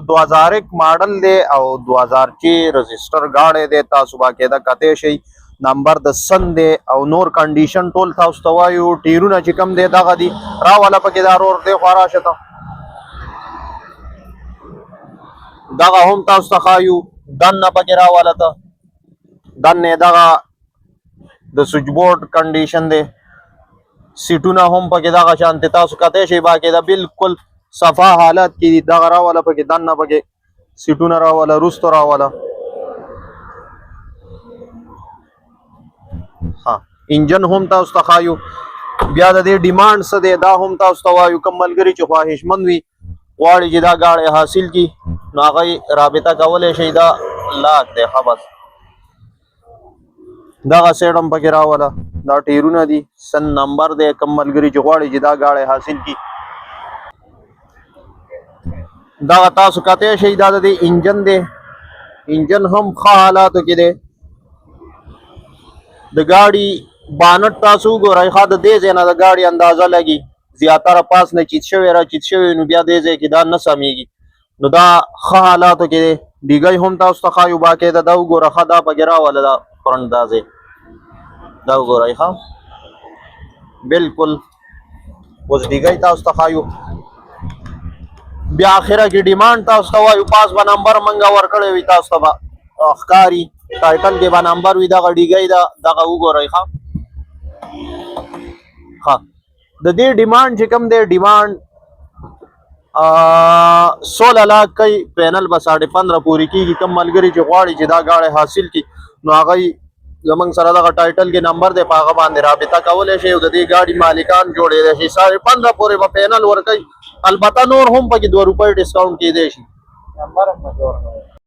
2001 ماډل دی او 2006 رجسٹر گاډي دی. تاسو باقاعده کته شي نمبر د سن دی او نور کنډیشن ټول تاسو ته وایو. ټیرونه چې کم دی دغه دي راواله پکې دا رور دی خورا شته دغه هم تاسو ته خایو دنه پکې راواله ته دنه دغه د سوئچ بورډ کنډیشن دی. سیټونه هم پکې دغه شانتي تاسو کته شي باقاعده بالکل صفا حالت کې دغه راواله پکې دنه پکې سیټونه راواله روستو راواله. ها انجن هم تاسو ته خایو. بیا د دې ډیماند څه دی دا هم تاسو ته وایو. کوم ملګري چې خواهشمند وي غواړي چې دا ګاډی حاصل کړي نو هغه رابطه کولی شي. دا لاک دی ښه بس دغه سیټ هم پکې راوله. دا ټیرونه دي سن نمبر دی. کوم ملګري چې غواړي چې دا ګاډی حاصل کړي دغه تاسو کتی شئ. دا د دې انجن دی. انجن هم ښه حالاتو کې دی. د ګاډي بانټ تاسو وګورئ ښه د دې ځای نه د ګاډي اندازه لګي زیاتره پاس نه چیت شوی را چیت شوی نو بیا دې ځای کې دا نه سمیږي نو دا ښه حالاتو کې دی. ډیګۍ هم تاسو ته ښایو باقاعده دا وګوره ښه دا پکې راوله دا فرنټ دا ځای دا وګورئ ښه بالکل اوس ډیګۍ تاسو ته ښایو. بیا اخره کې ډیماند تاسو ته وایو. پاس به نمبر منګه ورکړی وي تاسو ته به ښکاري ټایټل کې به نمبر وي. دغه ډیګۍ دا دغه وګورئ ښه ښه د دې ډیماند چې کوم دی ډیماند 16 لاک کوي. پینل به 15.5 پورې کېږي. کوم ملګري چې غواړي چې دا ګاډی حاصل کړي نو هغه زمونږ سره دغه ټایټل کې نمبر دی په هغه باندې رابطه کولی شي او د دې ګاډي مالکان جوړېدی شي. 15.5 پورې به پینل ورکوي. البته نور هم پکې 2 روپۍ ډسکاونټ کېدی شي.